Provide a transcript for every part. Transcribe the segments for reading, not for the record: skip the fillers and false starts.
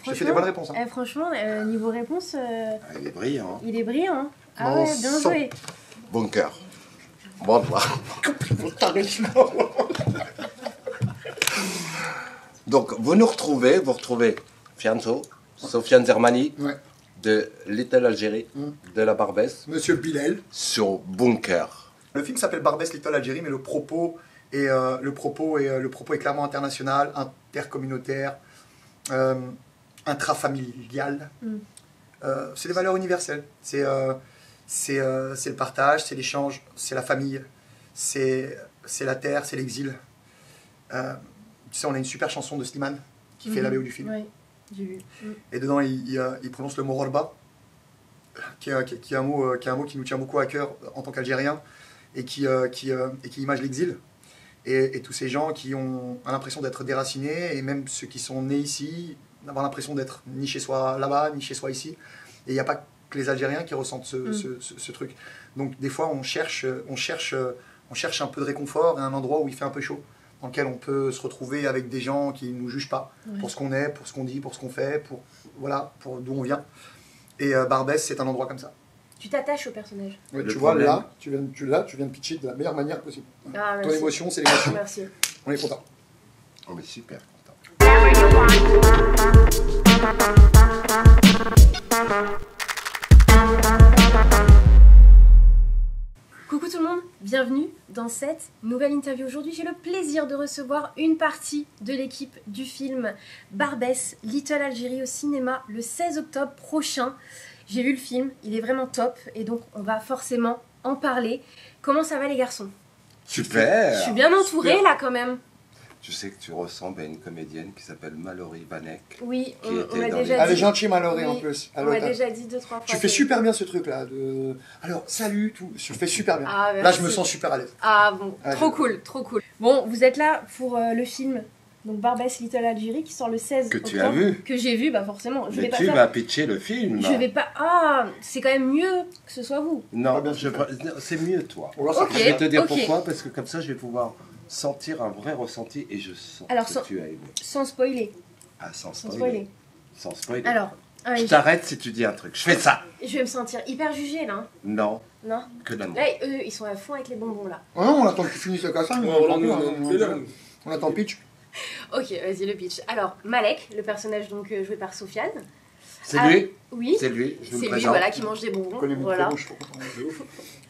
J'ai fait des bonnes réponses. Hein. Franchement, niveau réponse... il est brillant. Hein. Il est brillant. Hein. Ah ouais, bien joué. Bunker. Bon, donc, vous retrouvez Fianso, Sofiane Zermani, de Little Algérie, de la Barbès. Monsieur Bilal. Sur Bunker. Le film s'appelle Barbès, Little Algérie, mais le propos est clairement international, intercommunautaire, intrafamilial. C'est des valeurs universelles. C'est le partage, c'est l'échange, c'est la famille, c'est la terre, c'est l'exil. Tu sais, on a une super chanson de Slimane qui fait la BO du film. Oui, j'ai vu. Et dedans, il prononce le mot Rorba, qui est un mot qui nous tient beaucoup à cœur en tant qu'Algériens et qui image l'exil. Et tous ces gens qui ont l'impression d'être déracinés, et même ceux qui sont nés ici, d'avoir l'impression d'être ni chez soi là-bas, ni chez soi ici. Et il n'y a pas que les Algériens qui ressentent ce truc. Donc des fois, on cherche un peu de réconfort et un endroit où il fait un peu chaud, dans lequel on peut se retrouver avec des gens qui ne nous jugent pas pour ce qu'on est, pour ce qu'on dit, pour ce qu'on fait, pour d'où on vient. Et Barbès, c'est un endroit comme ça. Tu t'attaches au personnage. Ouais, tu vois, là, tu viens de pitcher de la meilleure manière possible. Ah, ton émotion, c'est l'émotion. Merci. On est content. On est super content. Coucou tout le monde, bienvenue dans cette nouvelle interview. Aujourd'hui, j'ai le plaisir de recevoir une partie de l'équipe du film Barbès, Little Algérie au cinéma le 16 octobre prochain. J'ai vu le film, il est vraiment top et donc on va forcément en parler. Comment ça va les garçons? Super. Je suis bien entourée là quand même. Tu sais que tu ressembles à une comédienne qui s'appelle Mallory Vanek. Oui, on m'a déjà dit. Elle est gentille Mallory en plus. On m'a déjà dit 2-3 fois. Tu fais super bien ce truc là. Alors salut, tout. Tu fais super bien. Ah, là je me sens super à l'aise. Ah bon, trop cool, trop cool. Bon, vous êtes là pour le film. Donc Barbès, Little Algérie qui sort le 16 octobre. Que tu as vu. Que j'ai vu, bah forcément. Mais tu vas pitcher le film. Je vais pas... Ah, c'est quand même mieux que ce soit vous. Non, c'est mieux toi. Okay, je vais te dire pourquoi, parce que comme ça je vais pouvoir sentir un vrai ressenti et je sens que tu as aimé. Sans spoiler. Ah, sans spoiler. Sans spoiler. Alors, je t'arrête si tu dis un truc. Je fais ça. Je vais me sentir hyper jugée là. Non. Non. Que d'amour. Là, eux, ils sont à fond avec les bonbons là. Oh non, on attend que tu finisses le cassage. On attend pitch. Ok, vas-y le pitch. Alors, Malek, le personnage donc joué par Sofiane. C'est lui. Oui. C'est lui. Je me présente. C'est lui, voilà, qui mange des bonbons. Voilà.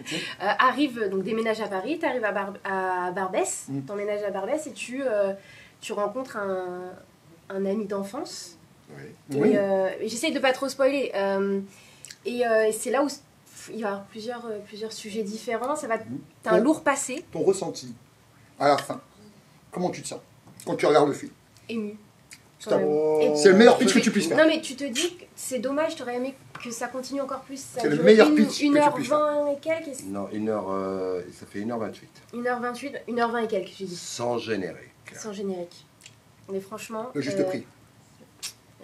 Okay. Arrive, donc déménage à Paris, tu arrives à Barbès, t'emménages à Barbès et tu rencontres un ami d'enfance. Oui. Et j'essaye de pas trop spoiler. Et c'est là où il va y avoir plusieurs sujets différents. T'as un lourd passé. Ton ressenti, à la fin, comment tu te sens quand tu regardes le film? Ému. C'est le meilleur pitch que tu puisses faire. Non mais tu te dis que c'est dommage, t'aurais aimé que ça continue encore plus. C'est le meilleur pitch que tu puisses faire. 1h20 et quelques. Non, ça fait 1h28. 1h28, 1h20 et quelques, j'ai dit. Sans générique. Sans générique. Mais franchement... Le juste prix.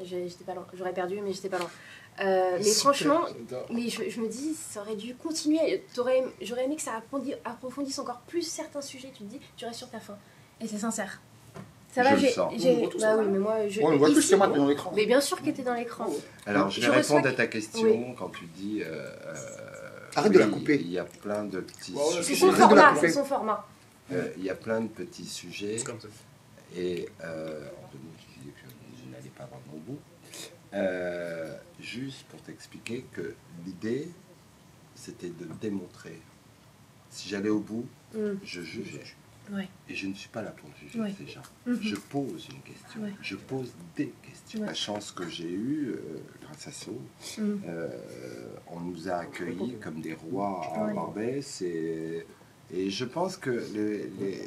J'étais pas loin. J'aurais perdu, mais j'étais pas loin. Mais franchement, je me dis, ça aurait dû continuer. J'aurais aimé que ça approfondisse encore plus certains sujets. Tu te dis, tu restes sur ta faim. Et c'est sincère. Ça va, j'ai. Bah oui, mais moi, je. On le voit plus que moi, t'es dans l'écran. Mais bien sûr que t'es dans l'écran. Alors, je vais répondre à ta question quand tu dis. Arrête de la couper. Il y a plein de petits sujets. C'est son format, c'est son format. Il y a plein de petits sujets. Et Anthony, tu disais que je n'allais pas avoir mon bout. Juste pour t'expliquer que l'idée, c'était de démontrer. Si j'allais au bout, je jugeais. Ouais. Et je ne suis pas là pour juger ces gens. Je pose une question. Je pose des questions. La chance que j'ai eue, grâce à So, on nous a accueillis comme des rois à Barbès. Et je pense que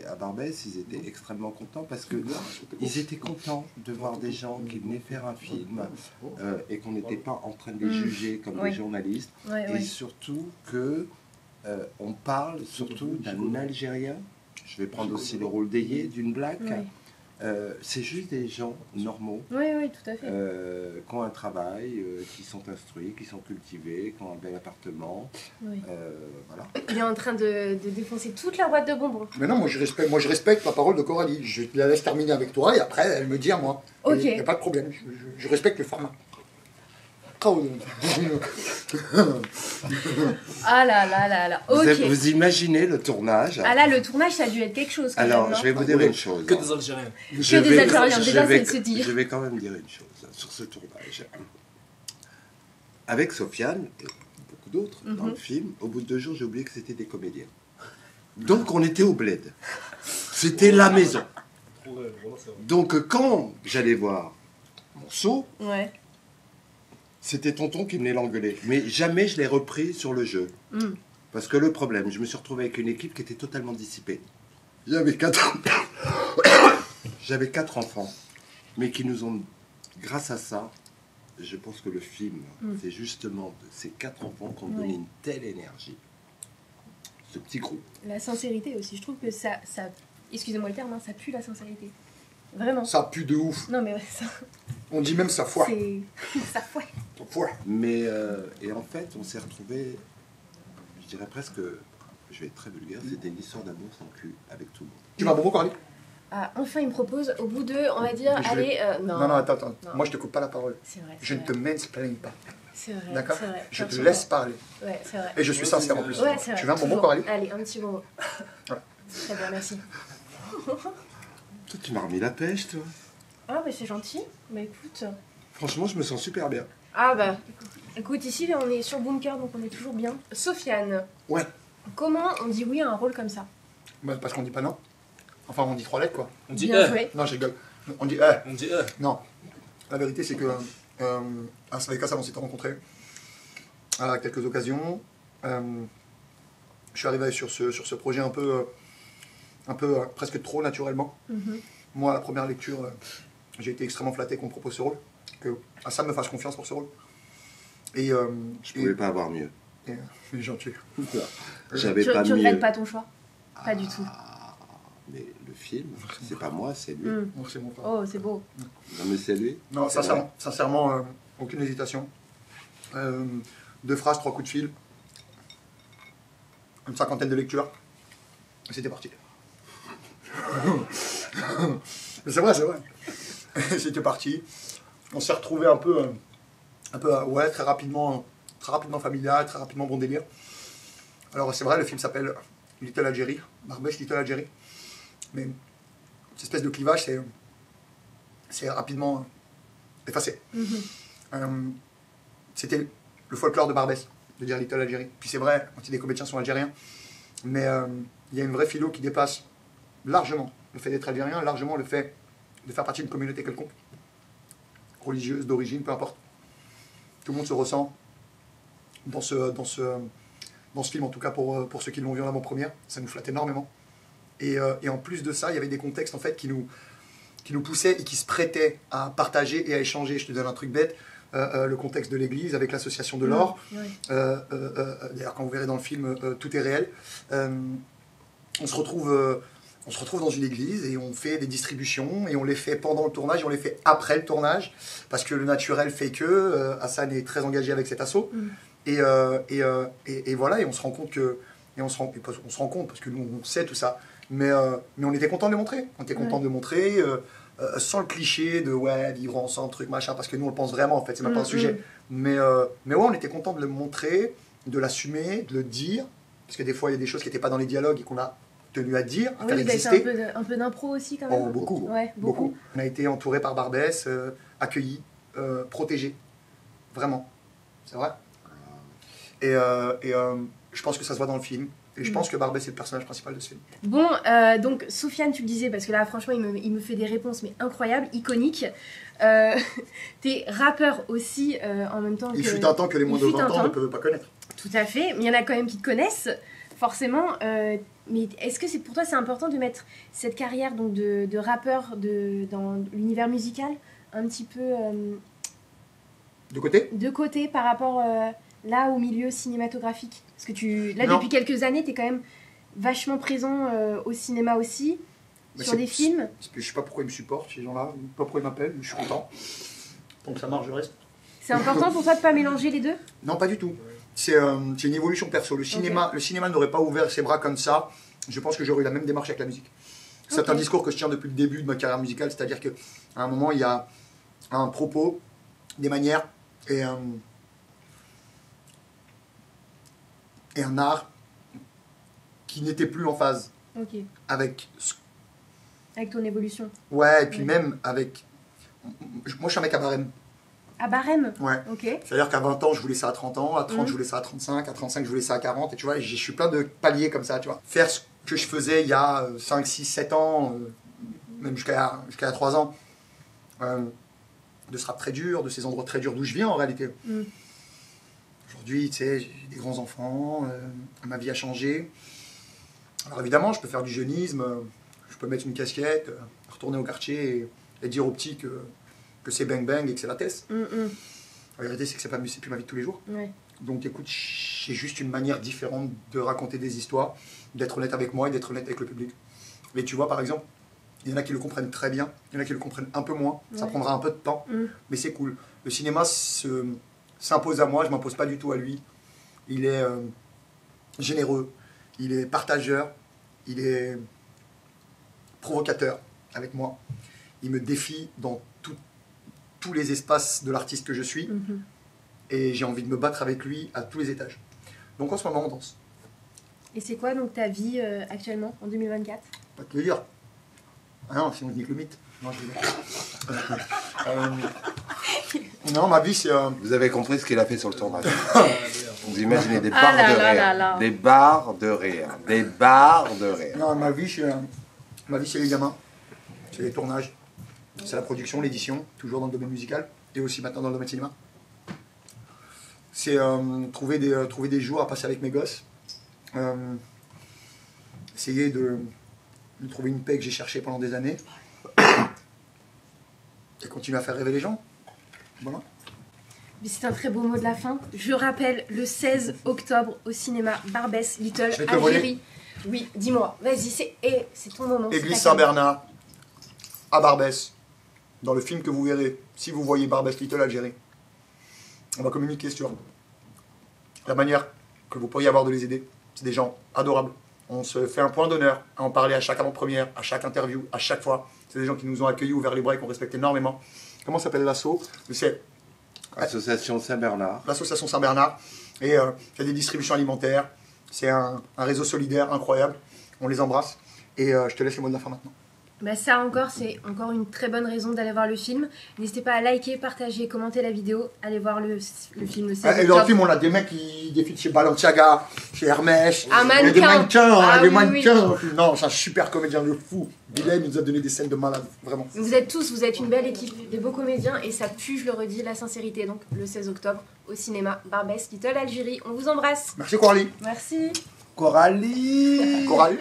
à Barbès, ils étaient extrêmement contents parce qu'ils étaient contents de voir des gens qui venaient faire un film et qu'on n'était pas en train de les juger comme des journalistes. Et surtout qu'on parle surtout d'un Algérien. Je vais prendre aussi le rôle d'Ayé, d'une blague, C'est juste des gens normaux. Oui, oui, tout à fait. Qui ont un travail, qui sont instruits, qui sont cultivés, qui ont un bel appartement. Oui. Voilà. Il est en train de défoncer toute la boîte de bonbons. Mais non, moi je respecte la parole de Coralie. Je la laisse terminer avec toi et après elle me dit à moi. Ok. Il n'y a pas de problème. Je respecte le format. Ah là là là là. Ok. Vous imaginez le tournage? Ah là, le tournage, ça a dû être quelque chose. Alors, même, je vais vous dire une chose. Que des Algériens. Que des Algériens, déjà, c'est de se dire. Je vais quand même dire une chose sur ce tournage. Avec Sofiane et beaucoup d'autres dans le film, au bout de 2 jours, j'ai oublié que c'était des comédiens. Donc, on était au bled. C'était la maison. Donc, quand j'allais voir mon seau, Ouais. c'était tonton qui venait l'engueuler. Mais jamais je l'ai repris sur le jeu. Parce que le problème, je me suis retrouvé avec une équipe qui était totalement dissipée. J'avais 4 enfants, mais qui nous ont, grâce à ça, je pense que le film, c'est justement de ces 4 enfants qui ont donné une telle énergie. Ce petit groupe. La sincérité aussi. Je trouve que ça excusez-moi le terme, hein, ça pue la sincérité. Vraiment. Ça pue de ouf. Non, mais ouais, ça. On dit même ça foire. Ça foire. Ça foire. Mais, et en fait, on s'est retrouvés, je dirais presque, je vais être très vulgaire, c'était une histoire d'amour sans cul avec tout le monde. Tu vas bon, Coralie? Ah, enfin, il me propose, au bout de, on va dire, allez, non. Non, attends. Non. Moi, je te coupe pas la parole. C'est vrai. Je ne te mansplaine pas. C'est vrai. D'accord? C'est vrai. Je te laisse parler. Ouais, c'est vrai. Et je suis sincère en plus. Ouais, c'est vrai. Tu veux un bonbon, Toujours. Coralie? Allez, un petit bonbon. Voilà. Très bien, merci. Toi, tu m'as remis la pêche, toi. Ah, bah c'est gentil. Bah écoute. Franchement, je me sens super bien. Ah, bah. Écoute, ici, là, on est sur Bunker, donc on est toujours bien. Sofiane. Ouais. Comment on dit oui à un rôle comme ça? Bah, parce qu'on dit pas non. Enfin, on dit 3 lettres, quoi. On dit Bien joué. Non, j'ai gueule. On dit On dit Non. La vérité, c'est que avec Hassan, on s'était rencontrés à quelques occasions. Je suis arrivé sur ce projet un peu presque trop naturellement. Moi, à la première lecture, j'ai été extrêmement flatté qu'on me propose ce rôle, que Hassan me fasse confiance pour ce rôle. Et Je pouvais pas avoir mieux. il est gentil. J'avais Tu pas mieux. regrettes pas ton choix? Pas du tout. Mais le film, c'est pas moi, c'est lui. Bon, c'est mon frère. Oh, c'est beau. Non, mais c'est lui. Non, C'est sincèrement, aucune hésitation. 2 phrases, 3 coups de fil. Une 50aine de lectures. Et c'était parti. Mais c'est vrai. C'était parti. On s'est retrouvé un peu, ouais, très rapidement familial, très rapidement bon délire. Alors c'est vrai, le film s'appelle Little Algérie, Barbès Little Algérie. Mais cette espèce de clivage, c'est rapidement effacé. C'était le folklore de Barbès, de dire Little Algérie. Puis c'est vrai, des comédiens sont algériens, mais il y a une vraie philo qui dépasse largement le fait d'être algérien, largement le fait de faire partie d'une communauté quelconque, religieuse, d'origine, peu importe. Tout le monde se ressent dans ce film, en tout cas pour ceux qui l'ont vu en avant-première. Ça nous flatte énormément. Et en plus de ça, il y avait des contextes en fait, qui nous poussaient et qui se prêtaient à partager et à échanger. Je te donne un truc bête, le contexte de l'église avec l'association de l'or. D'ailleurs, quand vous verrez dans le film, tout est réel. On se retrouve dans une église et on fait des distributions et on les fait pendant le tournage et on les fait après le tournage parce que le naturel fait que Hassan est très engagé avec cet assaut. Et voilà, et on se rend compte que... on se rend compte parce que nous, on sait tout ça. Mais on était content de le montrer. On était content de le montrer sans le cliché de ouais, vivre ensemble, truc, machin, parce que nous, on le pense vraiment, en fait, c'est même pas un sujet. Mais ouais, on était content de le montrer, de l'assumer, de le dire, parce que des fois, il y a des choses qui n'étaient pas dans les dialogues et qu'on a tenu à dire, à faire exister. Un peu d'impro aussi, quand même. Oh, beaucoup. Ouais, beaucoup. On a été entouré par Barbès, accueillis, protégés. Vraiment. C'est vrai. Et je pense que ça se voit dans le film. Et je pense que Barbès est le personnage principal de ce film. Bon, donc Sofiane, tu le disais, parce que là, franchement, il me fait des réponses, mais incroyables, iconiques. T'es rappeur aussi, en même temps que... Il fut un temps que les moins de 20 ans ne peuvent pas connaître. Tout à fait, mais il y en a quand même qui te connaissent, forcément. Mais est-ce que pour toi, c'est important de mettre cette carrière donc, de rappeur dans l'univers musical un petit peu... De côté ? De côté par rapport... là, au milieu cinématographique. Parce que depuis quelques années, tu es quand même vachement présent au cinéma aussi. sur des films. Je sais pas pourquoi ils me supportent, ces gens-là, pas pourquoi ils m'appellent, mais je suis content. Donc ça marche, je reste. C'est important pour toi de pas mélanger les deux? Non, pas du tout. C'est une évolution perso. Le cinéma n'aurait pas ouvert ses bras comme ça. Je pense que j'aurais eu la même démarche avec la musique. C'est un discours que je tiens depuis le début de ma carrière musicale, c'est-à-dire qu'à un moment, il y a un propos, des manières et un art qui n'était plus en phase avec ton évolution. Ouais, et puis même avec... Moi, je suis un mec à barème. À barème? Ouais. C'est-à-dire qu'à 20 ans, je voulais ça à 30 ans, à 30, je voulais ça à 35, à 35, je voulais ça à 40, et tu vois, je suis plein de paliers comme ça, tu vois. Faire ce que je faisais il y a 5, 6, 7 ans, même jusqu'à 3 ans, de ce rap très dur, de ces endroits très durs d'où je viens en réalité. Aujourd'hui, tu sais, j'ai des grands-enfants, ma vie a changé. Alors évidemment, je peux faire du jeunisme, je peux mettre une casquette, retourner au quartier et dire aux petits que c'est bang bang et que c'est la tête. La vérité, c'est que c'est plus ma vie de tous les jours. Donc écoute, j'ai juste une manière différente de raconter des histoires, d'être honnête avec moi et d'être honnête avec le public. Mais tu vois, par exemple, il y en a qui le comprennent très bien, il y en a qui le comprennent un peu moins, ça prendra un peu de temps, mais c'est cool. Le cinéma s'impose à moi, je ne m'impose pas du tout à lui. Il est généreux, il est partageur, il est provocateur avec moi. Il me défie dans tous les espaces de l'artiste que je suis. Et j'ai envie de me battre avec lui à tous les étages. Donc en ce moment, on danse. Et c'est quoi donc ta vie actuellement, en 2024? Pas te le dire. Ah non, sinon je nique le mythe. Non, je non, ma vie, c'est... Vous avez compris ce qu'il a fait sur le tournage. Vous imaginez des barres de rire. Des barres de rire. Des barres de rire. Non, ma vie, c'est les gamins. C'est les tournages. C'est la production, l'édition, toujours dans le domaine musical. Et aussi maintenant dans le domaine cinéma. C'est trouver des jours à passer avec mes gosses. Essayer de trouver une paix que j'ai cherchée pendant des années. Et continuer à faire rêver les gens. Voilà. C'est un très beau mot de la fin. Je rappelle, le 16 octobre au cinéma Barbès, Little Algérie. Oui, dis-moi, vas-y, c'est ton moment. Église Saint-Bernard, à Barbès. Dans le film que vous verrez, si vous voyez Barbès, Little Algérie, on va communiquer sur la manière que vous pourriez avoir de les aider. C'est des gens adorables. On se fait un point d'honneur à en parler à chaque avant-première, à chaque interview, à chaque fois. C'est des gens qui nous ont accueillis, ouverts les bras et qu'on respecte énormément. Comment s'appelle l'asso? C'est Association Saint-Bernard. L'association Saint-Bernard. Et il y a des distributions alimentaires. C'est un réseau solidaire incroyable. On les embrasse. Et je te laisse le mot de la fin maintenant. Bah ça encore, c'est encore une très bonne raison d'aller voir le film. N'hésitez pas à liker, partager, commenter la vidéo. Allez voir le film le 16 octobre. Et dans le film, on a des mecs qui défilent chez Balenciaga, chez Hermès. Un mannequin. Des mannequins, des mannequins. Oui. Non, c'est un super comédien de fou. Dylan nous a donné des scènes de malade, vraiment. Vous êtes une belle équipe, des beaux comédiens. Et ça pue, je le redis, la sincérité. Donc le 16 octobre au cinéma Barbès, Little Algérie. On vous embrasse. Merci Coralie. Merci. Coralie. Coralie.